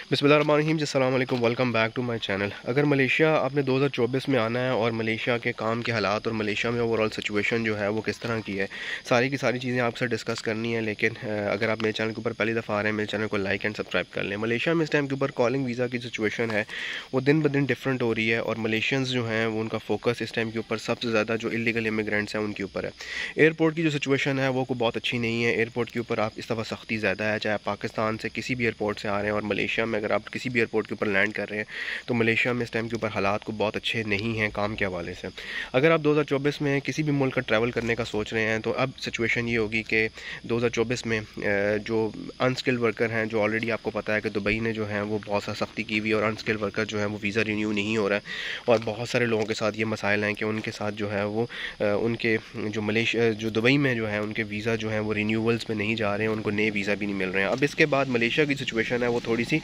बिस्मिल्लाहिर्रहमानिर्रहीम। अस्सलाम वालेकुम, welcome back to my channel. अगर मलेशिया आपने 2024 में आना है और मलेशिया के काम के हालात और मलेशिया में ओवरऑल सिचुएशन जो है वो किस तरह की है, सारी की सारी चीज़ें आपसे डिस्कस करनी है। लेकिन अगर आप मेरे चैनल के ऊपर पहली दफ़ा आ रहे हैं, मेरे चैनल को लाइक एंड सब्सक्राइब कर लें। मलेशिया में इस टाइम के ऊपर कॉलिंग वीज़ा की सिचुएशन है वो दिन ब दिन डिफरेंट हो रही है और मलेशियंस जो हैं वो उनका फोकस इस टाइम के ऊपर सबसे ज़्यादा जो इलीगल इमिग्रेंट्स हैं उनके ऊपर है। एयरपोर्ट की जो सिचुएशन है वो को बहुत अच्छी नहीं है। एयरपोर्ट के ऊपर आप इस दफ़ा सख्ती ज़्यादा है, चाहे आप पाकिस्तान से किसी भी एयरपोर्ट से आ रहे हैं और मलेशिया में अगर आप किसी भी एयरपोर्ट के ऊपर लैंड कर रहे हैं तो मलेशिया में इस टाइम के ऊपर हालात को बहुत अच्छे नहीं हैं काम के हवाले से। अगर आप 2024 में किसी भी मुल्क का ट्रैवल करने का सोच रहे हैं तो अब सिचुएशन ये होगी कि 2024 में जो अनस्किल्ड वर्कर हैं, जो ऑलरेडी आपको पता है कि दुबई ने जो है वो बहुत सा सख्ती की हुई और अनस्किल्ड वर्कर जो है वो वीज़ा रिन्यू नहीं हो रहा है। और बहुत सारे लोगों के साथ ये मसाइल हैं कि उनके साथ जो है वो उनके जो मलेशिया जो दुबई में जो है उनके वीज़ा जो है वो रिन्यूअल्स में नहीं जा रहे हैं, उनको नए वीज़ा भी नहीं मिल रहे हैं। अब इसके बाद मलेशिया की सिचुएशन है वो थोड़ी सी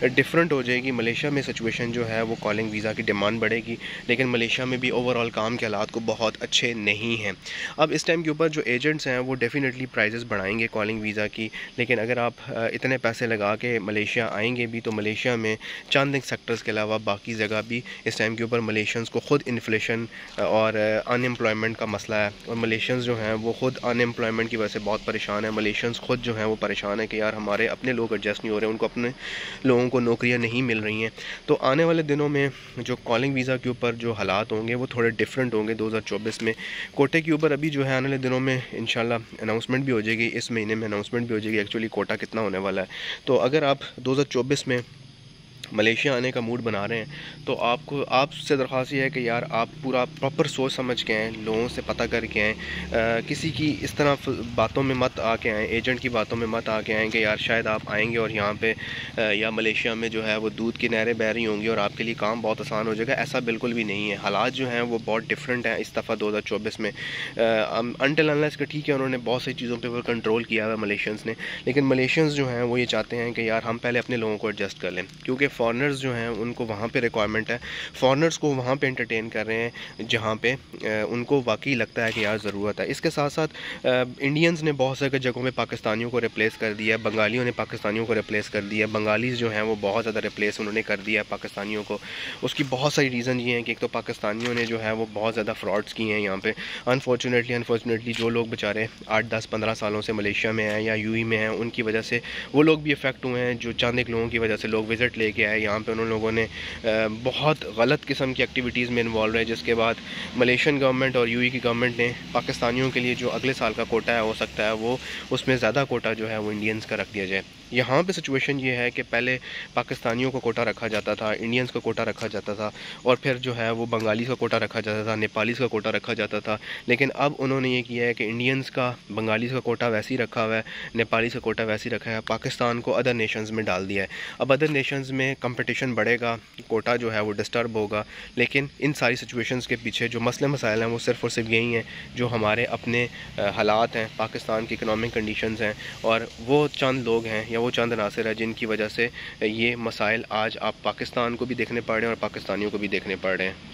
डिफरेंट हो जाएगी। मलेशिया में सिचुएशन जो है वो कॉलिंग वीज़ा की डिमांड बढ़ेगी, लेकिन मलेशिया में भी ओवरऑल काम के हालात को बहुत अच्छे नहीं हैं। अब इस टाइम के ऊपर जो एजेंट्स हैं वो डेफिनेटली प्राइजेस बढ़ाएंगे कॉलिंग वीज़ा की, लेकिन अगर आप इतने पैसे लगा के मलेशिया आएंगे भी तो मलेशिया में चंद एक सेक्टर्स के अलावा बाकी जगह भी इस टाइम के ऊपर मलेशियंस को ख़ुद इन्फ्लेशन और अनएम्प्लॉयमेंट का मसला है और मलेशियंस जो हैं वो ख़ुद अनएम्प्लॉयमेंट की वजह से बहुत परेशान है। मलेशियंस ख़ुद जो हैं वो परेशान है कि यार हमारे अपने लोग एडजस्ट नहीं हो रहे, उनको अपने लोगों को नौकरियां नहीं मिल रही हैं। तो आने वाले दिनों में जो कॉलिंग वीज़ा के ऊपर जो हालात होंगे वो थोड़े डिफरेंट होंगे 2024 में। कोटे के ऊपर अभी जो है आने वाले दिनों में इंशाल्लाह अनाउंसमेंट भी हो जाएगी, इस महीने में अनाउंसमेंट भी हो जाएगी एक्चुअली कोटा कितना होने वाला है। तो अगर आप 2024 में मलेशिया आने का मूड बना रहे हैं तो आपसे दरख्वास्त ये है कि यार आप पूरा प्रॉपर सोच समझ के आएँ, लोगों से पता करके आएँ, किसी की इस तरह बातों में मत आके आएँ, एजेंट की बातों में मत आके आएँ कि यार शायद आप आएंगे और यहाँ पे या मलेशिया में जो है वो दूध की नहरें बह रही होंगी और आपके लिए काम बहुत आसान हो जाएगा। ऐसा बिल्कुल भी नहीं है। हालात जो हैं वो बहुत डिफरेंट हैं इस दफ़ा 2024 में। अनटिल अनलेस का ठीक है उन्होंने बहुत सी चीज़ों पर कंट्रोल किया हुआ मलेशियंस ने, लेकिन मलेशियंस जो हैं वो ये चाहते हैं कि यार हम पहले अपने लोगों को एडजस्ट कर लें, क्योंकि फॉरेनर्स जो हैं उनको वहाँ पे रिक्वायरमेंट है। फॉरेनर्स को वहाँ पे एंटरटेन कर रहे हैं जहाँ पे उनको वाकई लगता है कि यार ज़रूरत है। इसके साथ साथ इंडियंस ने बहुत सारी जगहों में पाकिस्तानियों को रिप्लेस कर दिया है, बंगालियों ने पाकिस्तानियों को रिप्लेस कर दिया है। बंगालीज़ जो हैं वो बहुत ज़्यादा रिप्लेस उन्होंने कर दिया है पाकिस्तानियों को। उसकी बहुत सारी रीज़न ये हैं कि एक तो पाकिस्तानियों ने जो है वो बहुत ज़्यादा फ्रॉड्स किए हैं यहाँ पे। अनफॉर्चुनेटली जो लोग बेचारे 8-10-15 सालों से मलेशिया में हैं या यूएई में हैं उनकी वजह से वो लोग भी इफ़ेक्ट हुए हैं। जो चंद एक लोगों की वजह से लोग विज़िट लेके आए यहाँ पे, उन लोगों ने बहुत गलत किस्म की एक्टिविटीज़ में इन्वॉल्व रहे, जिसके बाद मलेशियन गवर्नमेंट और यूएई की गवर्नमेंट ने पाकिस्तानियों के लिए जो अगले साल का कोटा है हो सकता है वो उसमें ज़्यादा कोटा जो है वो इंडियंस का रख दिया जाए। यहाँ पे सिचुएशन ये है कि पहले पाकिस्तानियों का कोटा रखा जाता था, इंडियंस का कोटा रखा जाता था और फिर जो है वो बंगाली का कोटा रखा जाता था, नेपालीज़ का कोटा रखा जाता था। लेकिन अब उन्होंने ये किया है कि इंडियंस का बंगालीज़ का कोटा वैसे ही रखा हुआ है, नेपालीज़ का कोटा वैसे ही रखा है, पाकिस्तान को अदर नेशंस में डाल दिया है। अब अदर नेशंस में कंपटीशन बढ़ेगा, कोटा जो है वो डिस्टर्ब होगा। लेकिन इन सारी सिचुएशंस के पीछे जो मसले मसाइल हैं वो सिर्फ़ और सिर्फ यही हैं जो हमारे अपने हालात हैं, पाकिस्तान की इकनॉमिक कंडीशंस हैं और वो चंद लोग हैं या वो चंद अनासर है जिनकी वजह से ये मसाइल आज आप पाकिस्तान को भी देखने पड़ रहे हैं और पाकिस्तानियों को भी देखने पड़ रहे हैं।